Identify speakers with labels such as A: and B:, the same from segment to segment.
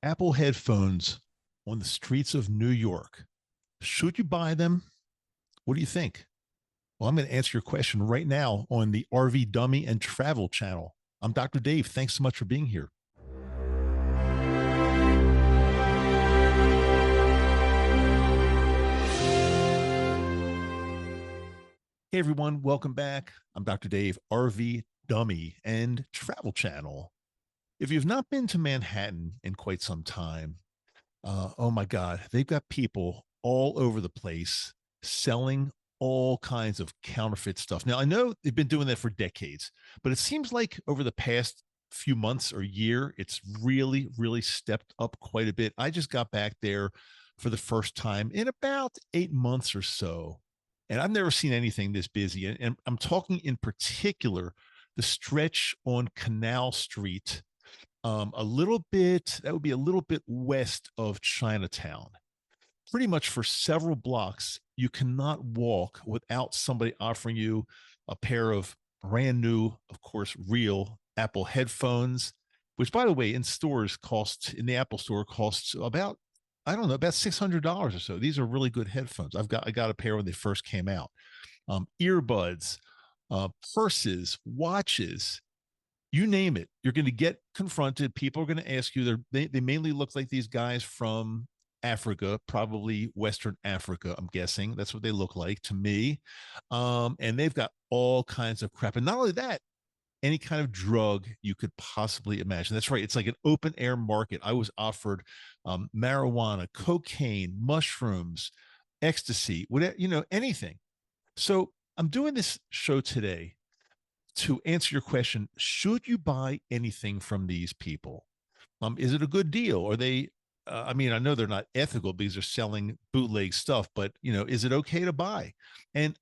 A: Apple headphones on the streets of New York. Should you buy them? What do you think? Well, I'm going to answer your question right now on the RV Dummy and Travel channel. I'm Dr. Dave. Thanks so much for being here. Hey, everyone. Welcome back. I'm Dr. Dave, RV Dummy and Travel channel. If you've not been to Manhattan in quite some time, oh my God, they've got people all over the place selling all kinds of counterfeit stuff. Now, I know they've been doing that for decades, but it seems like over the past few months or year, it's really stepped up quite a bit. I just got back there for the first time in about 8 months or so. And I've never seen anything this busy. And I'm talking in particular the stretch on Canal Street, a little bit, that would be a little bit west of Chinatown. Pretty much for several blocks, you cannot walk without somebody offering you a pair of brand new, of course, real Apple headphones, which, by the way, in stores in the Apple store costs about, I don't know, about $600 or so. These are really good headphones. I got a pair when they first came out. Earbuds, purses, watches, you name it, you're going to get confronted. People are going to ask you. They mainly look like these guys from Africa, probably Western Africa. I'm guessing that's what they look like to me. And they've got all kinds of crap. And not only that, any kind of drug you could possibly imagine. That's right. It's like an open air market. I was offered marijuana, cocaine, mushrooms, ecstasy, whatever, anything. So I'm doing this show today to answer your question. Should you buy anything from these people? Is it a good deal? Are they, I mean, I know they're not ethical because they're selling bootleg stuff, but is it okay to buy? And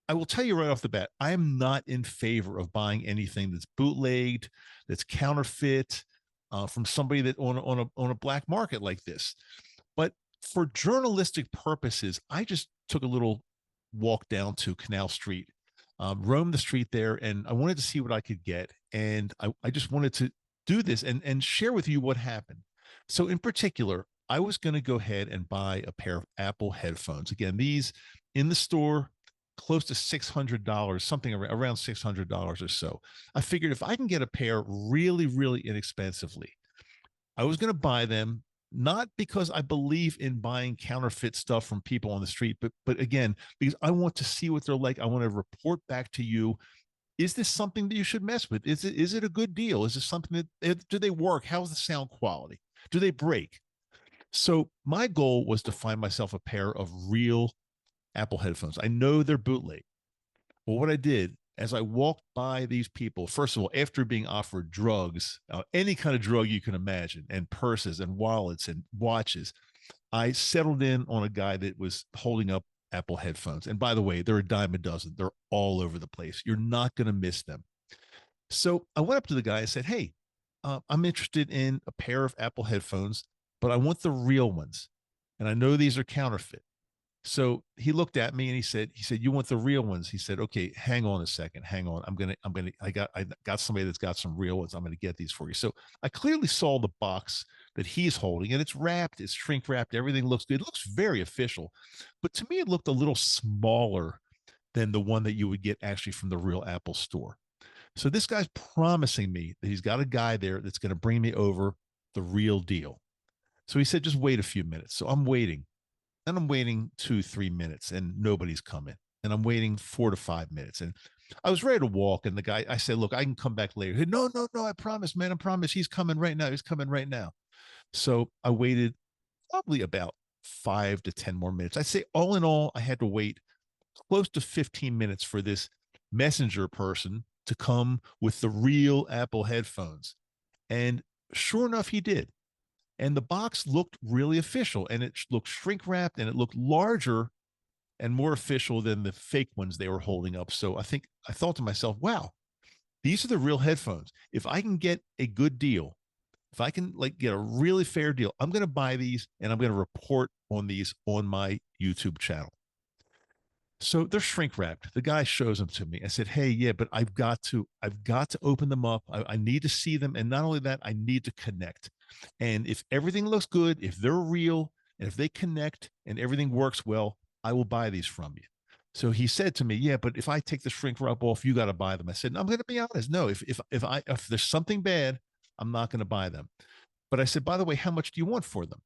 A: I will tell you right off the bat, I am not in favor of buying anything that's bootlegged, that's counterfeit, from somebody that on a black market like this. But for journalistic purposes, I just took a little walk down to Canal Street, roamed the street there, and I wanted to see what I could get. And I just wanted to do this and share with you what happened. So in particular, I was going to go ahead and buy a pair of Apple headphones. Again, these in the store, close to $600, something around $600 or so. I figured if I can get a pair really inexpensively, I was going to buy them, not because I believe in buying counterfeit stuff from people on the street, but again, because I want to see what they're like. I want to report back to you. Is this something that you should mess with? Is it a good deal? Is this something that, do they work? How's the sound quality? Do they break? So my goal was to find myself a pair of real Apple headphones. I know they're bootleg. Well, what I did as I walked by these people, first of all, after being offered drugs, any kind of drug you can imagine, and purses and wallets and watches, I settled in on a guy that was holding up Apple headphones. And by the way, they're a dime a dozen. They're all over the place. You're not going to miss them. So I went up to the guy and said, "Hey, I'm interested in a pair of Apple headphones, but I want the real ones. And I know these are counterfeit." So he looked at me and he said, "You want the real ones?" He said, "Okay, hang on a second. Hang on. I got somebody that's got some real ones. I'm going to get these for you." So I clearly saw the box that he's holding, and it's wrapped, it's shrink wrapped. Everything looks good. It looks very official, but to me, it looked a little smaller than the one that you would get actually from the real Apple store. So this guy's promising me that he's got a guy there that's going to bring me over the real deal. So he said, "Just wait a few minutes." So I'm waiting. And I'm waiting 2, 3 minutes and nobody's coming. And I'm waiting 4 to 5 minutes. And I was ready to walk. And the guy, I said, "Look, I can come back later." He said, "No, I promise, man. I promise. He's coming right now. He's coming right now." So I waited probably about 5 to 10 more minutes. I'd say all in all, I had to wait close to 15 minutes for this messenger person to come with the real Apple headphones. And sure enough, he did. And the box looked really official, and it looked shrink wrapped, and it looked larger and more official than the fake ones they were holding up. So I thought to myself, wow, these are the real headphones. If I can get a good deal, if I can get a really fair deal, I'm going to buy these and I'm going to report on these on my YouTube channel. So they're shrink wrapped. The guy shows them to me. I said, "Hey, yeah, but I've got to open them up. I need to see them. And not only that, I need to connect." And if everything looks good, if they're real, and if they connect and everything works well, I will buy these from you. So he said to me, "Yeah, but if I take the shrink wrap off, you got to buy them." I said, "I'm going to be honest. No, if there's something bad, I'm not going to buy them." But I said, "By the way, how much do you want for them?"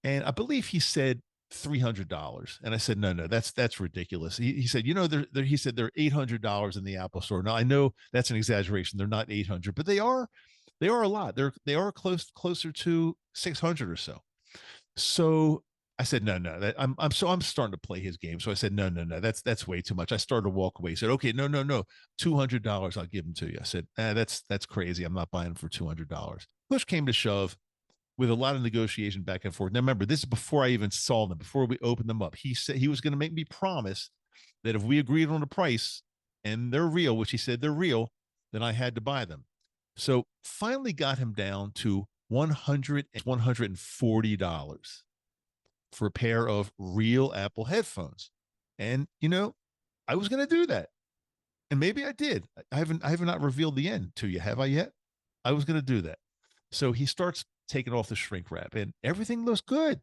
A: And I believe he said $300. And I said, "No, no, that's ridiculous." He said, he said they're $800 in the Apple Store. Now I know that's an exaggeration. They're not 800, but they are a lot. They are closer to 600 or so. So I said, "No, no, I'm starting to play his game." So I said, "No, no, no, that's way too much." I started to walk away. He said, "Okay, no, no, no, $200, I'll give them to you." I said, that's crazy. I'm not buying them for $200." Push came to shove with a lot of negotiation back and forth. Now remember, this is before I even saw them, before we opened them up. He said he was going to make me promise that if we agreed on a price and they're real, which he said they're real, then I had to buy them. So finally got him down to $140 for a pair of real Apple headphones. And I was going to do that. And maybe I did. I have not revealed the end to you, have I yet? I was going to do that. So he starts taking off the shrink wrap and everything looks good.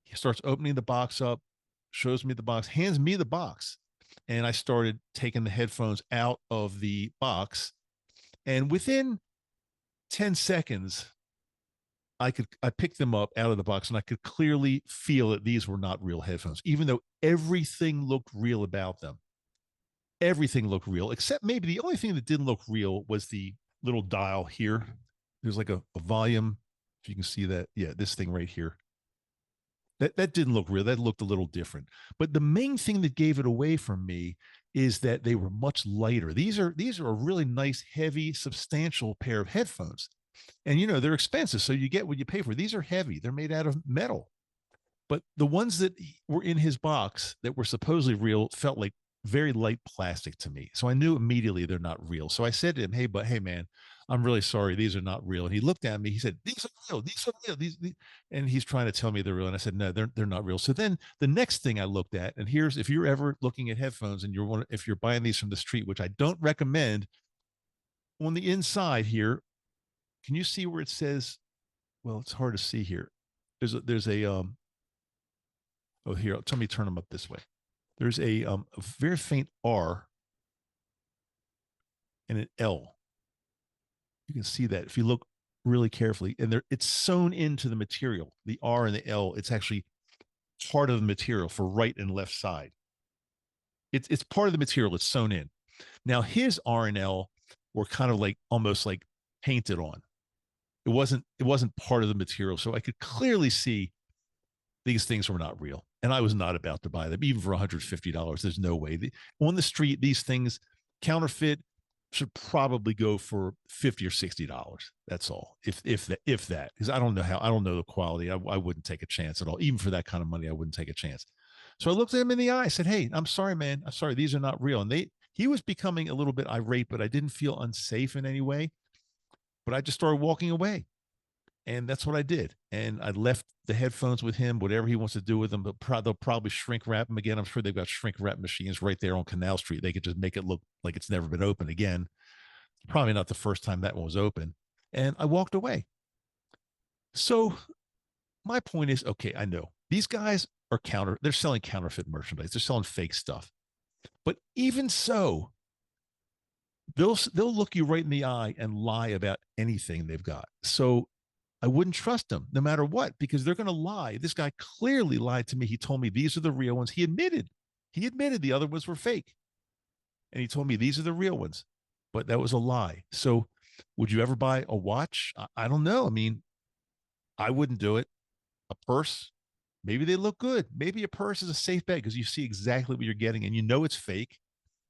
A: He starts opening the box up, shows me the box, hands me the box. And I started taking the headphones out of the box. And within 10 seconds, I picked them up out of the box and I could clearly feel that these were not real headphones, even though everything looked real about them. Everything looked real, except maybe the only thing that didn't look real was the little dial here. There's like a volume. If you can see that. Yeah, this thing right here. That didn't look real. That looked a little different. But the main thing that gave it away from me is that they were much lighter. These are a really nice, heavy, substantial pair of headphones. And they're expensive, so you get what you pay for. These are heavy. They're made out of metal. But the ones that were in his box that were supposedly real felt like very light plastic to me. So I knew immediately they're not real. So I said to him, hey man, I'm really sorry. These are not real." And he looked at me. He said, "These are real. These are real. These," and he's trying to tell me they're real. And I said, "No, they're not real." So then the next thing I looked at, and here's, if you're ever looking at headphones and if you're buying these from the street, which I don't recommend, on the inside here, can you see where it says, well, it's hard to see here. There's a oh, here, tell me, turn them up this way. There's a very faint R and an L. You can see that if you look really carefully, and it's sewn into the material. The R and the L, it's actually part of the material for right and left side. It's part of the material. It's sewn in. Now his R and L were kind of like almost like painted on. It wasn't part of the material, so I could clearly see these things were not real, and I was not about to buy them even for $150. There's no way. On the street, these things counterfeit should probably go for $50 or $60. That's all. If that, because I don't know the quality. I wouldn't take a chance at all. Even for that kind of money, I wouldn't take a chance. So I looked at him in the eye. I said, "Hey, I'm sorry, man. I'm sorry. These are not real." And he was becoming a little bit irate, but I didn't feel unsafe in any way. But I just started walking away. And that's what I did. And I left the headphones with him, whatever he wants to do with them. But they'll probably shrink wrap them again. I'm sure they've got shrink wrap machines right there on Canal Street. They could just make it look like it's never been open again. Probably not the first time that one was open. And I walked away. So my point is, okay, I know these guys are they're selling counterfeit merchandise. They're selling fake stuff. But even so, they'll look you right in the eye and lie about anything they've got. So I wouldn't trust them no matter what, because they're going to lie. This guy clearly lied to me. He told me these are the real ones. He admitted the other ones were fake. And he told me these are the real ones, but that was a lie. So would you ever buy a watch? I don't know. I mean, I wouldn't do it. A purse, maybe they look good. Maybe a purse is a safe bet because you see exactly what you're getting and you know it's fake,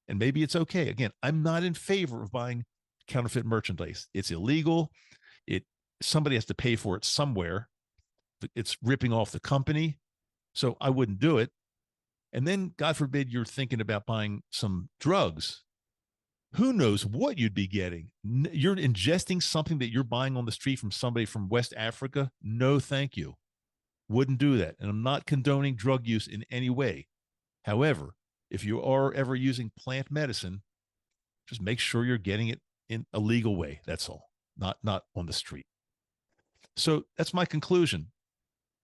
A: and maybe it's okay. Again, I'm not in favor of buying counterfeit merchandise. It's illegal. It Somebody has to pay for it somewhere. It's ripping off the company. So I wouldn't do it. And then, God forbid, you're thinking about buying some drugs. Who knows what you'd be getting? You're ingesting something that you're buying on the street from somebody from West Africa. No, thank you. Wouldn't do that. And I'm not condoning drug use in any way. However, if you are ever using plant medicine, just make sure you're getting it in a legal way. That's all. Not on the street. So that's my conclusion.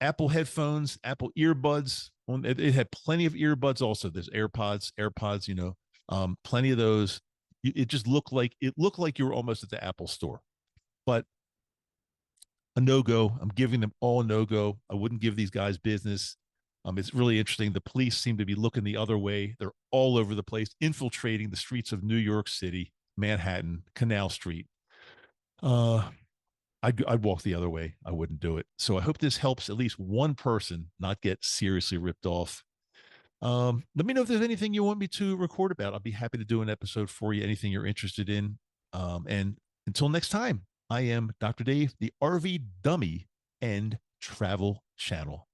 A: Apple headphones, Apple earbuds. It had plenty of earbuds. Also, there's AirPods. Plenty of those. It just looked like you were almost at the Apple store, but a no go. I'm giving them all a no go. I wouldn't give these guys business. It's really interesting. The police seem to be looking the other way. They're all over the place, infiltrating the streets of New York City, Manhattan, Canal Street. Uh, I'd walk the other way. I wouldn't do it. So I hope this helps at least one person not get seriously ripped off. Let me know if there's anything you want me to record about. I'll be happy to do an episode for you, anything you're interested in. And until next time, I am Dr. Dave, the RV Dummy and Travel Channel.